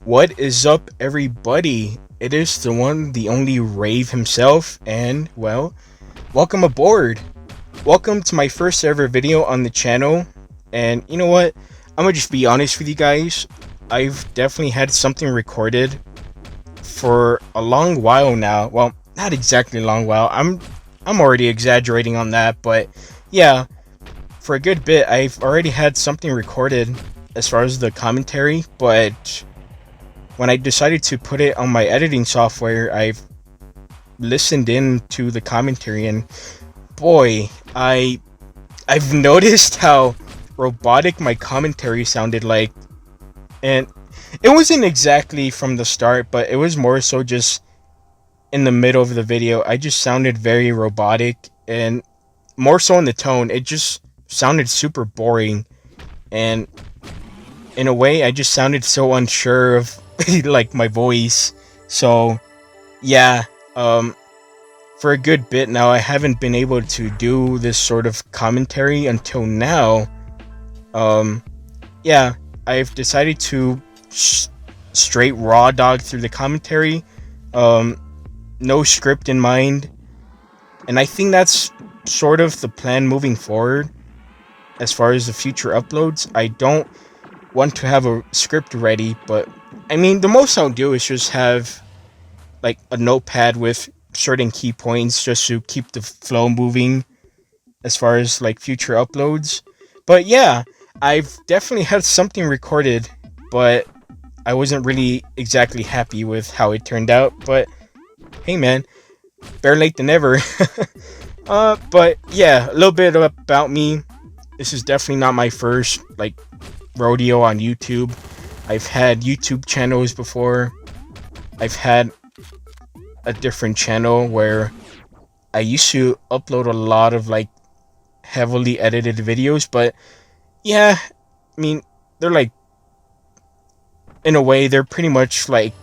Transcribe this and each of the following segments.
What is up, everybody? It is the one, the only Rave himself, and well, welcome aboard. Welcome to my first ever video on the channel. And you know what? I'm gonna just be honest with you guys. I've definitely had something recorded for a long while now. Well, not exactly a long while. I'm already exaggerating on that, but yeah, for a good bit, I've already had something recorded as far as the commentary, but when I decided to put it on my editing software, I've listened in to the commentary, and boy, I've noticed how robotic my commentary sounded like. And it wasn't exactly from the start, but it was more so just in the middle of the video. I just sounded very robotic, and more so in the tone, it just sounded super boring. And in a way, I just sounded so unsure of like my voice. So yeah, for a good bit now, I haven't been able to do this sort of commentary until now. Yeah, I've decided to straight raw dog through the commentary, no script in mind, and I think that's sort of the plan moving forward. As far as the future uploads, I don't want to have a script ready, but I mean, the most I'll do is just have like a notepad with certain key points just to keep the flow moving as far as like future uploads. But yeah, I've definitely had something recorded, but I wasn't really exactly happy with how it turned out. But hey man, better late than never. But yeah, a little bit about me. This is definitely not my first like rodeo on YouTube. I've had YouTube channels before. I've had a different channel where I used to upload a lot of like heavily edited videos, but yeah, I mean, they're like, in a way, they're pretty much like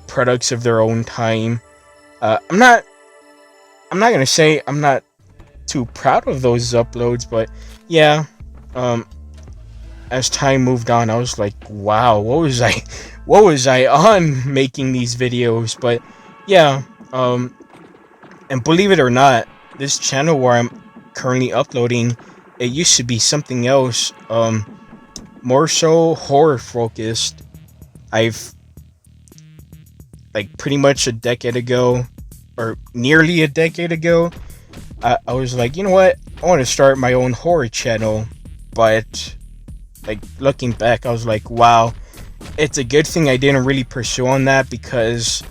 products of their own time. I'm not gonna say I'm not too proud of those uploads, but yeah, as time moved on, I was like, wow, what was I on making these videos? But yeah, and believe it or not, this channel where I'm currently uploading, it used to be something else, more so horror focused. I've, like, pretty much a decade ago, or nearly a decade ago, I was like, you know what, I want to start my own horror channel. But like, looking back, I was like, wow, it's a good thing I didn't really pursue on that, because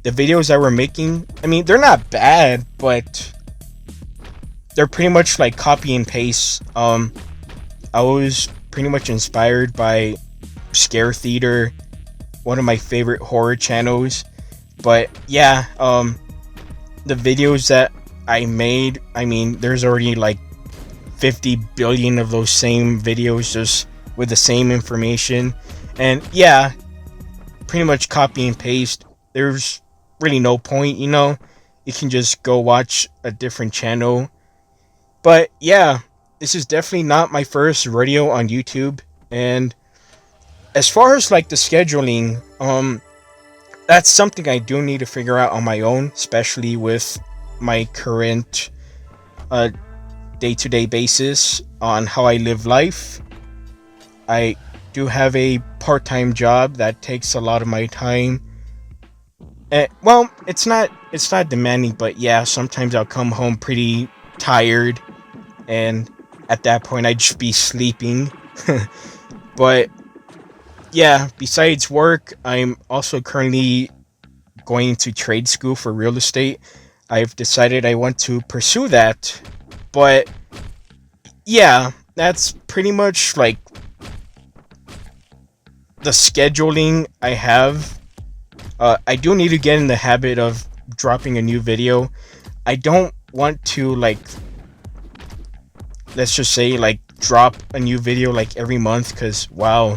the videos I were making, I mean, they're not bad, but they're pretty much like copy and paste. I was pretty much inspired by Scare Theater, one of my favorite horror channels. But yeah, the videos that I made, I mean, there's already like 50 billion of those same videos just with the same information, and yeah, pretty much copy and paste. There's really no point, you know. You can just go watch a different channel. But yeah, this is definitely not my first rodeo on YouTube. And as far as like the scheduling, that's something I do need to figure out on my own, especially with my current day-to-day basis on how I live life. I do have a part-time job that takes a lot of my time. Well, it's not demanding, but yeah, sometimes I'll come home pretty tired, and at that point I'd just be sleeping. But yeah, besides work, I'm also currently going to trade school for real estate. I've decided I want to pursue that. But yeah, that's pretty much like the scheduling I have. I do need to get in the habit of dropping a new video. I don't want to, like, let's just say, like, drop a new video like every month, because wow,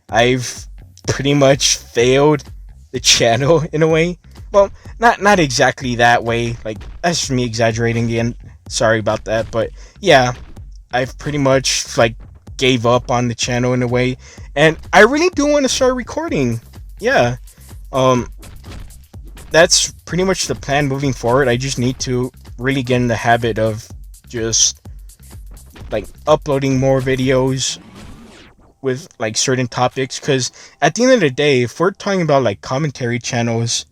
I've pretty much failed the channel in a way. Well, not exactly that way, like, that's just me exaggerating again, sorry about that. But yeah, I've pretty much like gave up on the channel in a way, and I really do want to start recording. yeah, um, that's pretty much the plan moving forward. I just need to really get in the habit of just like uploading more videos with like certain topics, because at the end of the day, if we're talking about like commentary channels,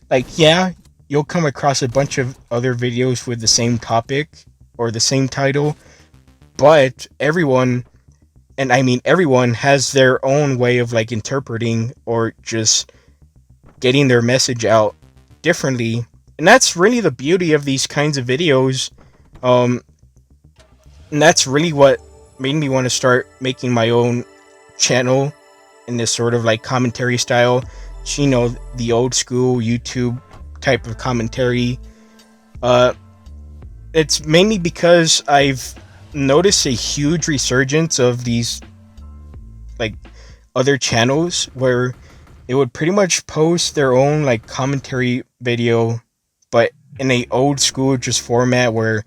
like, yeah, you'll come across a bunch of other videos with the same topic or the same title, but everyone, and I mean everyone, has their own way of like interpreting or just getting their message out differently. And that's really the beauty of these kinds of videos. Um, and that's really what made me want to start making my own channel in this sort of like commentary style. You know, the old school YouTube type of commentary. Uh, it's mainly because I've noticed a huge resurgence of these like other channels where it would pretty much post their own like commentary video, but in a old school just format where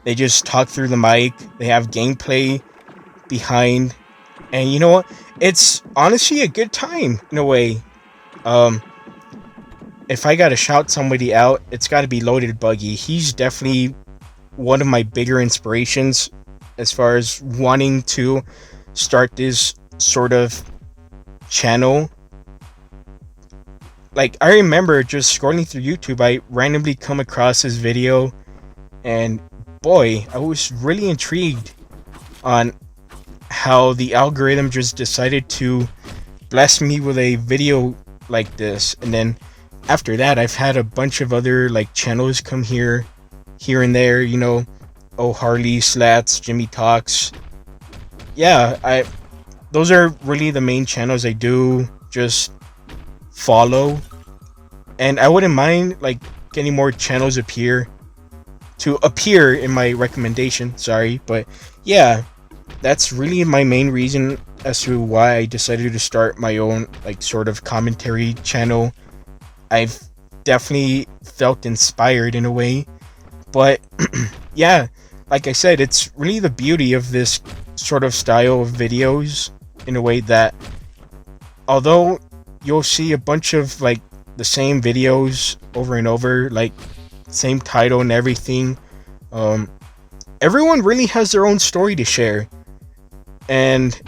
they just talk through the mic, they have gameplay behind, and you know what? It's honestly a good time in a way. Um, if I gotta shout somebody out, it's gotta be Loaded Buggy. He's definitely one of my bigger inspirations as far as wanting to start this sort of channel. Like, I remember just scrolling through YouTube, I randomly come across this video, and boy, I was really intrigued on how the algorithm just decided to bless me with a video like this. And then after that, I've had a bunch of other like channels come here and there, you know. Oh, Harley, Slats, Jimmy Talks. Yeah, I those are really the main channels I do just follow, and I wouldn't mind like getting more channels appear in my recommendation. Sorry, but yeah, that's really my main reason as to why I decided to start my own like sort of commentary channel. I've definitely felt inspired in a way, but yeah, like I said, it's really the beauty of this sort of style of videos in a way that although you'll see a bunch of like the same videos over and over, like same title and everything, um, everyone really has their own story to share. And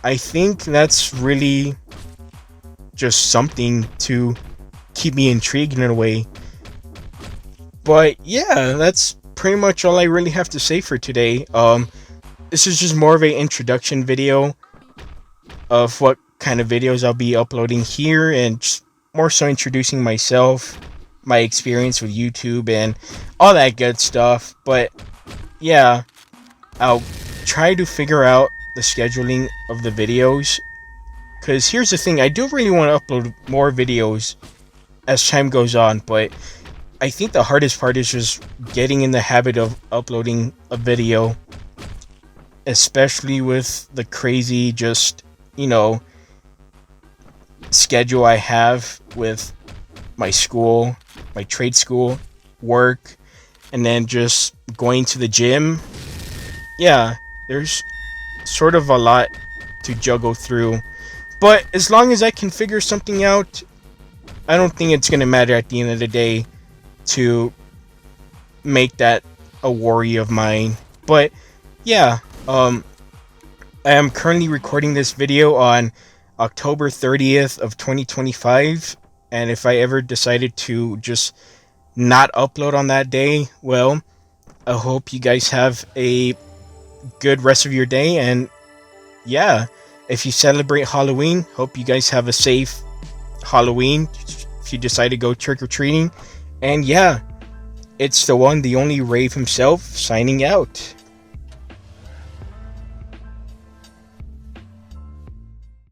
I think that's really just something to keep me intrigued in a way. But yeah, that's pretty much all I really have to say for today. This is just more of an introduction video of what kind of videos I'll be uploading here, and just more so introducing myself, my experience with YouTube, and all that good stuff. But yeah, I'll try to figure out the scheduling of the videos, because here's the thing, I do really want to upload more videos as time goes on, but I think the hardest part is just getting in the habit of uploading a video, especially with the crazy just, you know, schedule I have with my school, my trade school, work, and then just going to the gym. Yeah, there's sort of a lot to juggle through. But as long as I can figure something out, I don't think it's going to matter at the end of the day to make that a worry of mine. But yeah, I am currently recording this video on October 30th of 2025, and if I ever decided to just not upload on that day, well, I hope you guys have a good rest of your day. And yeah, if you celebrate Halloween, hope you guys have a safe Halloween if you decide to go trick-or-treating. And yeah, it's the one, the only Rave himself, signing out.